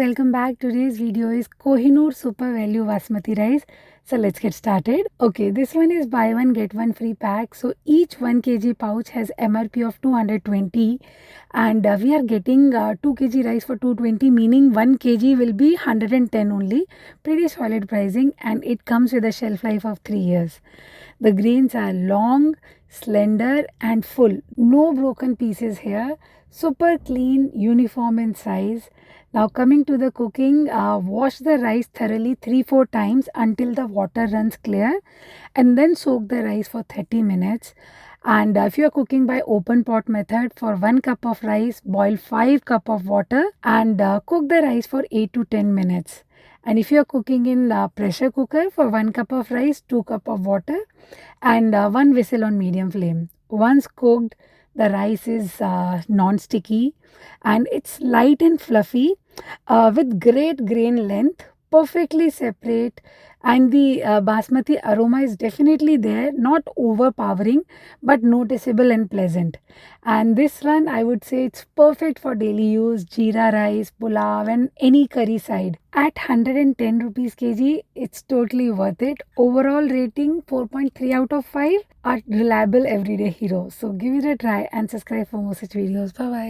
welcome back. Today's video is Kohinoor Super Value Basmati Rice. So let's get started. Okay, this one is buy one get one free pack. So each 1 kg pouch has MRP of 220 and we are getting 2 kg rice for 220, meaning 1 kg will be 110 only. Pretty solid pricing, and it comes with a shelf life of 3 years. The grains are long, slender and full. No broken pieces here. Super clean, uniform in size. Now coming to the cooking, wash the rice thoroughly 3-4 times until the water runs clear, and then soak the rice for 30 minutes. And if you are cooking by open pot method, for 1 cup of rice, boil 5 cup of water and cook the rice for 8 to 10 minutes. And if you are cooking in pressure cooker, for 1 cup of rice, 2 cup of water and 1 whistle on medium flame. Once cooked, the rice is non-sticky and it's light and fluffy with great grain length, perfectly separate, and the basmati aroma is definitely there, not overpowering but noticeable and pleasant. And this one, I would say it's perfect for daily use, jeera rice, pulao and any curry side. At 110 rupees kg, it's totally worth it. Overall rating 4.3 out of 5, a reliable everyday hero. So give it a try and subscribe for more such videos. Bye bye.